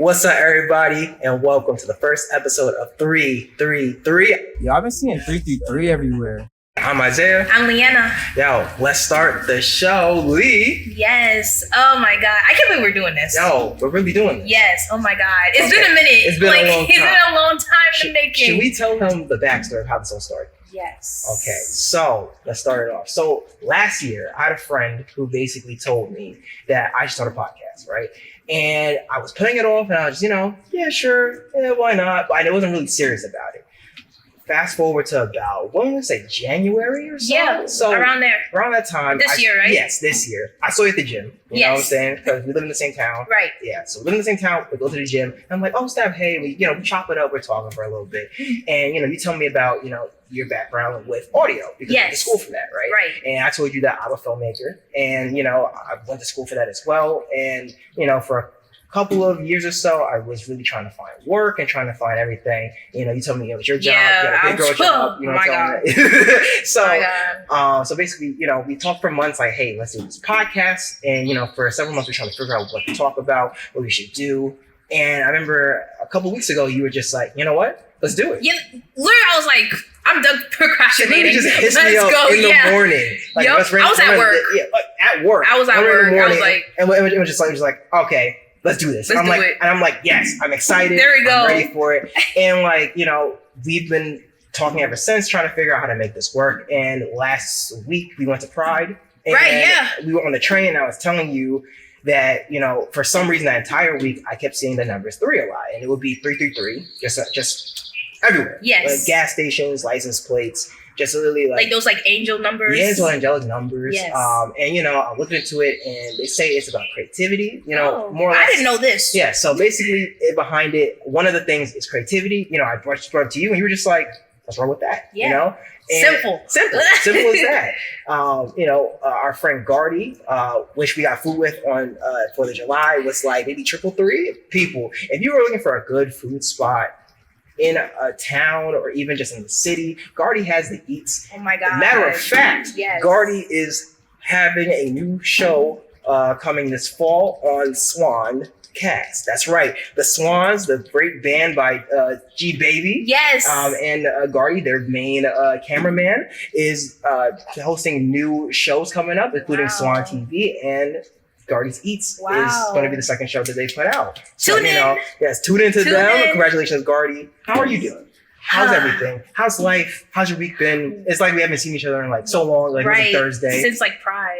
What's up, everybody, and welcome to the first episode of 333. Yo, I've been seeing 333 everywhere. I'm Isaiah. I'm Leana. Yo, let's start the show, Lee. Yes. Oh my God. I can't believe we're doing this. Yo, we're really doing this. Yes. Oh my God. It's been a minute. It's been a long time. It's been a long time in making. Should we tell them the backstory of how this all started? Yes. Okay, so let's start it off. So last year, I had a friend who basically told me that I should start a podcast, right? And I was putting it off, and I was, yeah, sure, yeah, why not? But I wasn't really serious about it. Fast forward to about, what was I say, January or so? Yeah, so around there. Around that time. This year, right? Yes, this year. I saw you at the gym. You know what I'm saying? Because we live in the same town. Right. Yeah, so we live in the same town. We go to the gym. And I'm like, oh, Steph, hey, we chop it up. We're talking for a little bit. And, you tell me about, your background with audio because you went to school for that, right? Right. And I told you that I'm a filmmaker, and I went to school for that as well. And for a couple of years or so, I was really trying to find work and trying to find everything. You told me it was your job, you got a big girl job. You know what I'm saying? So basically, we talked for months, like, hey, let's do this podcast. And for several months, we're trying to figure out what to talk about, what we should do. And I remember a couple of weeks ago, you were just like, you know what? Let's do it. Yeah, literally, I was like, I'm done procrastinating. She just hits me up in the morning. Like, I was at work. At work. I was at work. I was like, and it was just like, okay, let's do this. And I'm like, yes, I'm excited. There we go. I'm ready for it. And we've been talking ever since, trying to figure out how to make this work. And last week we went to Pride. And we were on the train, and I was telling you that, for some reason that entire week, I kept seeing the numbers 3 a lot. And it would be 333, just everywhere. Yes. Like gas stations, license plates, just literally like those angel numbers. Yeah, it's angelic numbers. Yes. And I looked into it, and they say it's about creativity. More or less. I didn't know this. Yeah. So basically, behind it, one of the things is creativity. I brought it up to you, and you were just like, "What's wrong with that?" Yeah. Simple as that. Our friend Gardy, which we got food with on 4th of July, was like maybe 333 people. If you were looking for a good food spot in a town or even just in the city, Gardy has the eats. Oh my God. Matter of fact, yes. Gardy is having a new show coming this fall on Swan Cast. That's right. The Swans, the great band by G Baby. Yes. And Gardy, their main cameraman, is hosting new shows coming up, including Swan TV, and Gardy's Eats is going to be the second show that they put out. Tune in. Yes, tune into them. Congratulations, Gardy. How are you doing? How's everything? How's life? How's your week been? It's like we haven't seen each other in so long. Like it was a Thursday. Since Pride.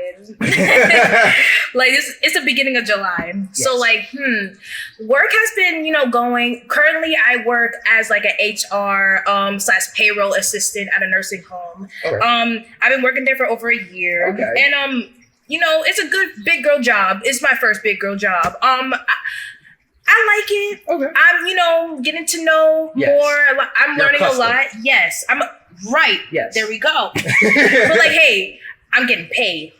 It's the beginning of July. Yes. So work has been, going. Currently I work as an HR / payroll assistant at a nursing home. Okay. I've been working there for over a year. Okay. And it's a good big girl job. It's my first big girl job. I like it. Okay. I'm, getting to know more. I'm learning a lot. Yes. Yes. There we go. But hey, I'm getting paid.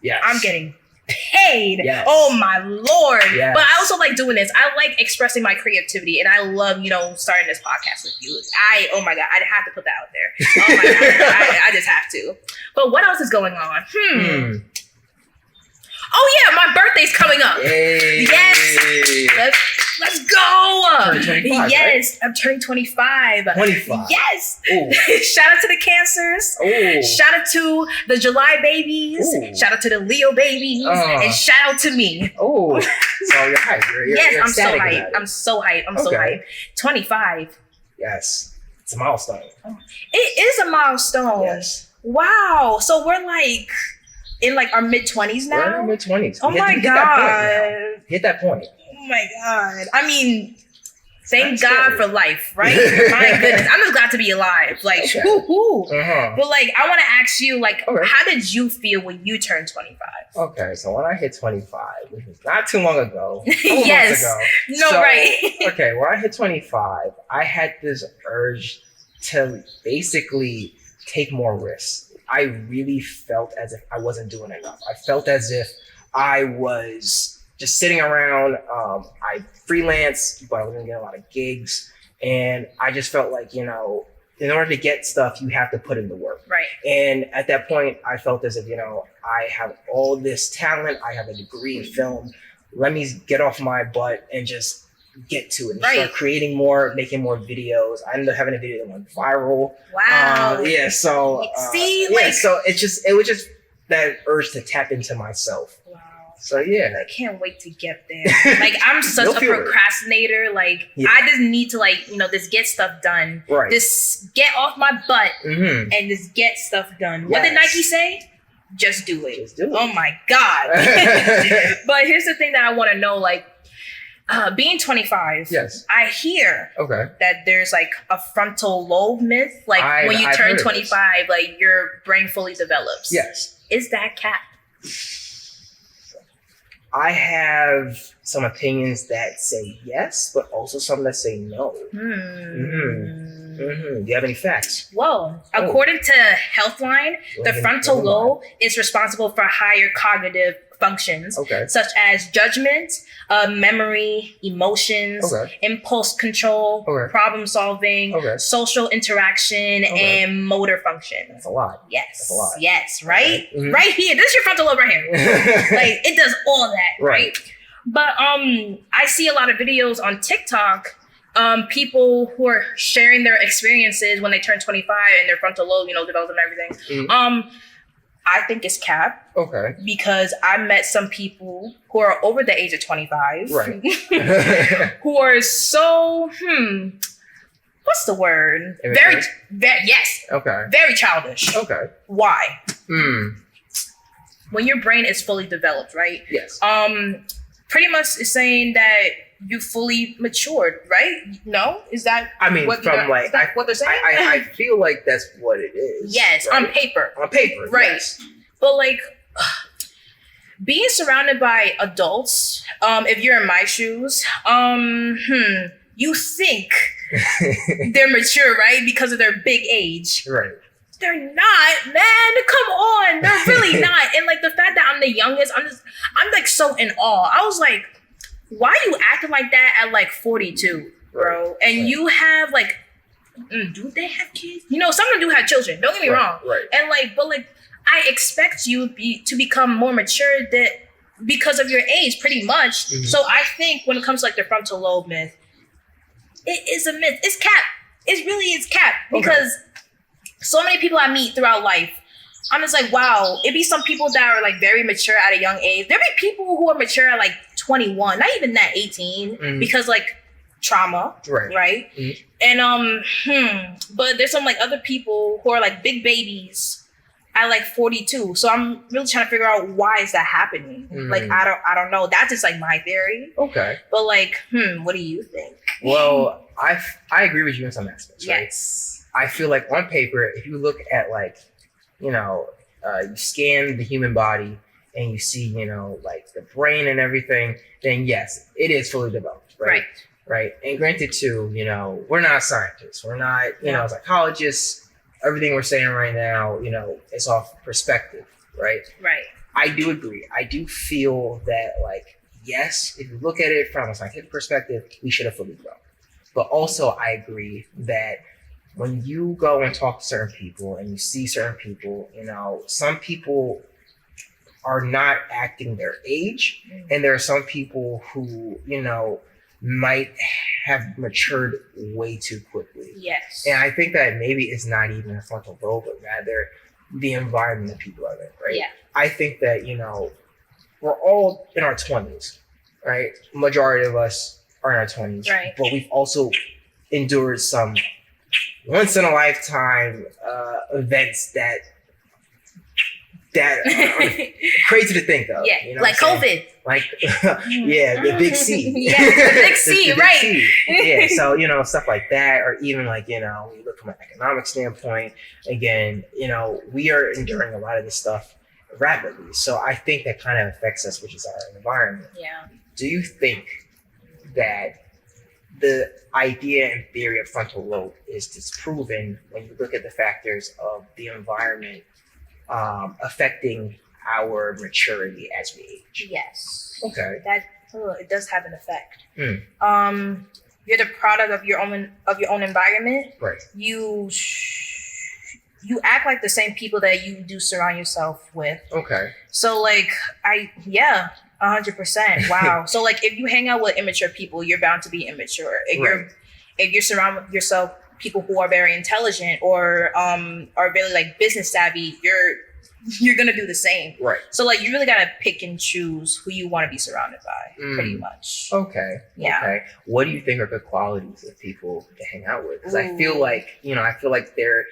Yes. I'm getting paid. Yes. Oh my Lord. Yes. But I also like doing this. I like expressing my creativity, and I love, starting this podcast with you. Oh my God, I have to put that out there. Oh my God, I just have to. But what else is going on? Oh yeah, my birthday's coming up. Yay. Yes. Let's go. Turning 25, yes, right? I'm turning 25. 25. Yes. Ooh. Shout out to the Cancers. Ooh. Shout out to the July babies. Ooh. Shout out to the Leo babies. And shout out to me. Oh, so you're hyped. You're I'm so hyped. I'm so hyped. 25. Yes. It's a milestone. It is a milestone. Yes. Wow. So we're in our mid-20s now? We're in our mid-20s. Oh my God. Hit that point. Oh my God. I mean, thank God for life, right? My goodness. I'm just glad to be alive. Woo-hoo. Uh-huh. But I want to ask you, how did you feel when you turned 25? Okay, so when I hit 25, which was not too long ago, yes. months ago. No, right. Okay, when I hit 25, I had this urge to basically take more risks. I really felt as if I wasn't doing enough. I felt as if I was just sitting around. I freelance, but I wasn't getting a lot of gigs. And I just felt like, in order to get stuff, you have to put in the work. Right. And at that point, I felt as if, I have all this talent. I have a degree in film. Let me get off my butt and just get to it and start creating more, making more videos. I ended up having a video that went viral. Wow. So so it was just that urge to tap into myself. Wow. So yeah, I can't wait to get there. Like I'm such a procrastinator. Like I just need to just get stuff done. Right. Just get off my butt and just get stuff done. Yes. What did Nike say? Just do it. Just do it. Oh my God. But here's the thing that I want to know, like, being 25, yes, I hear that there's like a frontal lobe myth. Like when you turn 25, like your brain fully develops. Yes. Is that cap? I have some opinions that say yes, but also some that say no. Do you have any facts? Well, according to Healthline, the frontal lobe is responsible for higher cognitive functions, such as judgment, memory, emotions, impulse control, problem solving, social interaction, and motor function. That's a lot. Yes. That's a lot. Yes, right? Right here. This is your frontal lobe right here. Like, it does all that, right? But I see a lot of videos on TikTok, people who are sharing their experiences when they turn 25 and their frontal lobe, develops and everything. I think it's cap. Because I met some people who are over the age of 25. Right. who are so, what's the word? Very, yes. Very childish. Why? When your brain is fully developed, right? Yes. Pretty much is saying that you fully matured, right? No? Is that what they're saying? I feel like that's what it is. Yes, right? On paper. On paper, right. Yes. But like being surrounded by adults, if you're in my shoes, you think they're mature, right? Because of their big age. Right. They're not, man. Come on. They're really not. And like the fact that I'm the youngest, I'm like so in awe. I was like, why are you acting like that at like 42, bro? And you have like, do they have kids? Some of them do have children. Don't get me wrong. Right. And like, but like, I expect you to become more mature because of your age, pretty much. So I think when it comes to like the frontal lobe myth, it is a myth. It's cap. It really is cap because so many people I meet throughout life, I'm just like, wow, it'd be some people that are like very mature at a young age. There'd be people who are mature at like 21, not even that 18, because like trauma, right? And but there's some like other people who are like big babies at like 42. So I'm really trying to figure out why is that happening. Like I don't know. That's just like my theory. But like, what do you think? Well, I agree with you in some aspects, right? Yes. I feel like on paper, if you look at like, you scan the human body and you see, like the brain and everything, then yes, it is fully developed, right? Right. And granted too, we're not scientists. We're not, psychologists. Everything we're saying right now, it's off perspective, right? Right. I do agree. I do feel that like, yes, if you look at it from a scientific perspective, we should have fully grown. But also I agree that when you go and talk to certain people and you see certain people, some people are not acting their age. And there are some people who, might have matured way too quickly. Yes. And I think that maybe it's not even a frontal lobe, but rather the environment that people are in, right? Yeah. I think that, we're all in our 20s, right? Majority of us are in our 20s. Right. But we've also endured some once in a lifetime events that are crazy to think of. Yeah, like COVID. Like, the big C. Yeah, the big C, right. C. Yeah, so, stuff like that, or even like, when you look from an economic standpoint, again, we are enduring a lot of this stuff rapidly. So I think that kind of affects us, which is our environment. Yeah. Do you think that the idea and theory of frontal lobe is disproven when you look at the factors of the environment affecting our maturity as we age? Yes. Okay. That it does have an effect. You're the product of your own environment. Right. You act like the same people that you do surround yourself with. Okay. So like 100%. Wow. So like, if you hang out with immature people, you're bound to be immature. If you're surrounded yourself people who are very intelligent or are really like business savvy, you're gonna do the same. Right. So like, you really gotta pick and choose who you want to be surrounded by, pretty much. Okay. Yeah. Okay. What do you think are good qualities of people to hang out with? Because I feel like there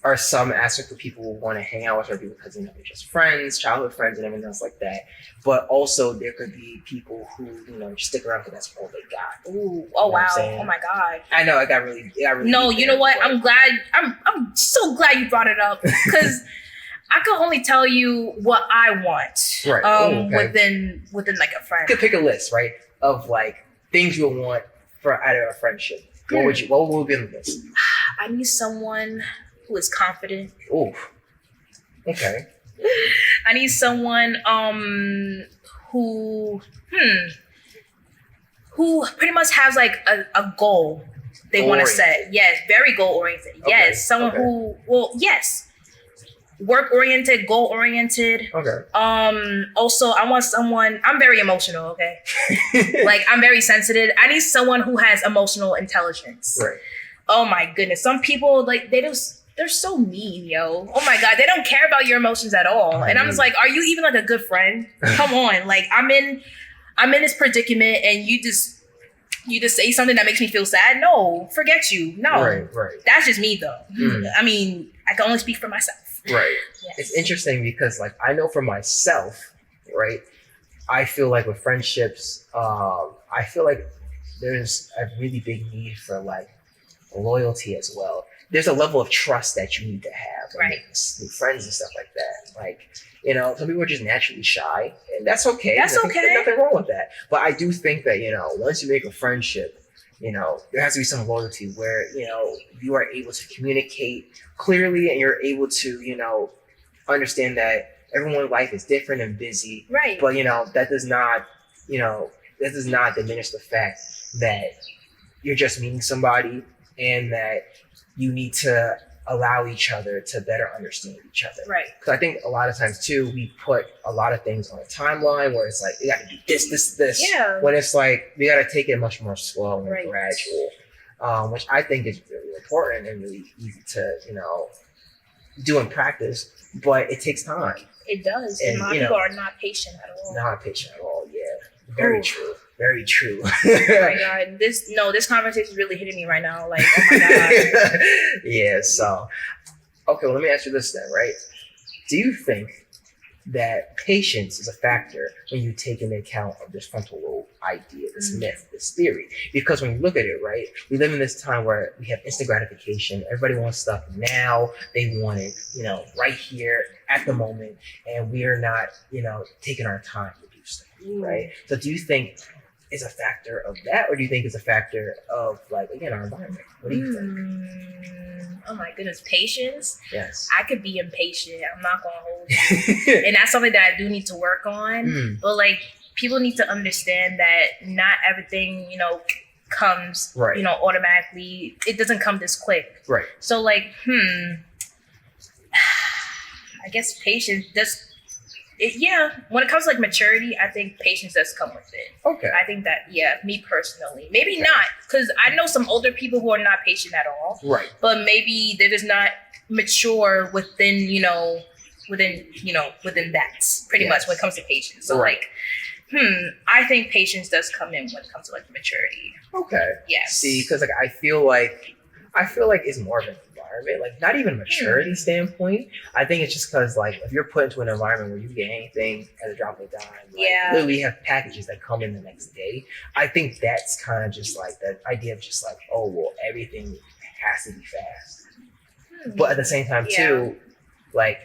are some aspects of people who want to hang out with other people because they're just friends, childhood friends, and everything else like that. But also there could be people who just stick around because that's all they got. Ooh. Oh wow. Oh my God. I know. I got really. No, you know what? I'm glad. I'm so glad you brought it up because I can only tell you what I want. Right. Within like a friend. You could pick a list, right, of like things you would want for out of a friendship. What would be on the list? I need someone who is confident. Ooh. Okay. I need someone who pretty much has like a goal they want to set. Yes, very goal oriented. Okay. Yes, someone who work oriented, goal oriented. Okay. Also, I want someone. I'm very emotional. Okay. Like, I'm very sensitive. I need someone who has emotional intelligence. Right. Oh my goodness. Some people like they're so mean, yo. Oh my God, they don't care about your emotions at all. And I'm just like, are you even like a good friend? Come on, like I'm in this predicament, and you just say something that makes me feel sad. No, forget you. No, right. That's just me though. I mean, I can only speak for myself. Right. Yes. It's interesting because like I know for myself, right? I feel like with friendships, I feel like there's a really big need for like loyalty as well. There's a level of trust that you need to have, right? New friends and stuff like that. Like, some people are just naturally shy, and that's okay. That's okay. There's nothing wrong with that. But I do think that once you make a friendship, there has to be some loyalty where you are able to communicate clearly, and you're able to understand that everyone's life is different and busy. Right. But that does not diminish the fact that you're just meeting somebody, and that you need to allow each other to better understand each other. Right. Because I think a lot of times too, we put a lot of things on a timeline where it's like, you got to do this. Yeah. When it's like, we got to take it much more slow and gradual, which I think is really important and really easy to, do in practice, but it takes time. It does. And a lot of people are not patient at all. Not patient at all, yeah. Very true. Very true. Oh my God. This conversation is really hitting me right now. Like, oh my God. Yeah, so. Okay, well, let me ask you this then, right? Do you think that patience is a factor when you take into account of this frontal lobe idea, this myth, this theory? Because when you look at it, right, we live in this time where we have instant gratification. Everybody wants stuff now. They want it, right here at the moment. And we are not, taking our time to do stuff, right? So do you think it's a factor of that, or do you think it's a factor of, like, again, our environment? What do you think? Oh my goodness, patience. Yes. I could be impatient. I'm not gonna hold you. And that's something that I do need to work on. But like, people need to understand that not everything, comes, automatically. It doesn't come this quick. Right. So like, I guess patience does. When it comes to like maturity, I think patience does come with it. Okay. I think that, me personally, maybe not, because I know some older people who are not patient at all. Right. But maybe they're just not mature within that pretty much when it comes to patience. So like, I think patience does come in when it comes to like maturity. Okay. Yes. See, because like I feel like it's more of an environment, like not even maturity standpoint. I think it's just because like if you're put into an environment where you get anything at a drop of a dime, literally have packages that come in the next day. I think that's kind of just like that idea of just like, oh well, everything has to be fast. But at the same time too, like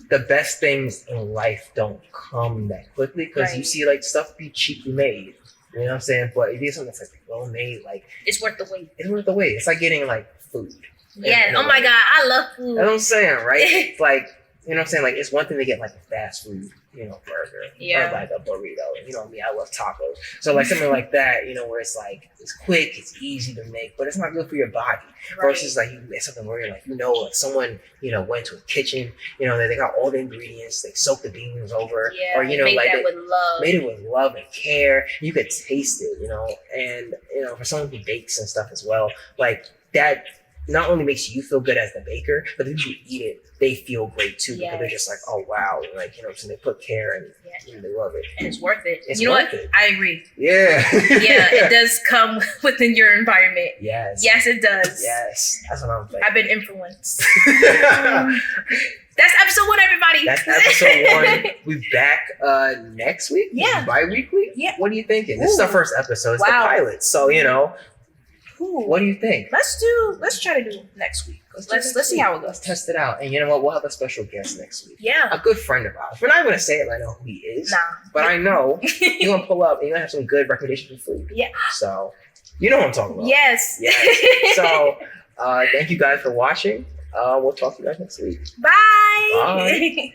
the best things in life don't come that quickly, because you see like stuff be cheaply made. You know what I'm saying? But if you get something that's like well made, like it's worth the wait. It's worth the wait. It's like getting like food. Yeah. Oh my God, I love food. That's what I'm saying, right? It's like you know what I'm saying? Like, it's one thing to get like a fast food, burger, or like a burrito. And you know me, I love tacos. So like something like that, where it's like it's quick, it's easy to make, but it's not good for your body. Right. Versus like you make something where you're like, like someone, went to a kitchen, they got all the ingredients, they soaked the beans over, or made like that with love. Made it with love and care. You could taste it, and for someone who bakes and stuff as well, like that not only makes you feel good as the baker, but the people who eat it, they feel great too, because they're just like, oh wow, like so they put care and they love it, and it's worth it. It's you know worth what? It. I agree. Yeah, it does come within your environment. Yes, it does. Yes, that's what I'm thinking. I've been influenced. That's episode 1, everybody. That's episode 1. We're back next week. Yeah, bi-weekly. Yeah. What are you thinking? This is our first episode. It's the pilot, so what do you think? Let's try to do next week. Let's see how it goes. Let's test it out. And you know what? We'll have a special guest next week. Yeah. A good friend of ours. We're not going to say it like I know who he is. Nah. But I know you're going to pull up and you're going to have some good recommendations for food. Yeah. So, you know what I'm talking about. Yes. So, thank you guys for watching. We'll talk to you guys next week. Bye. Bye.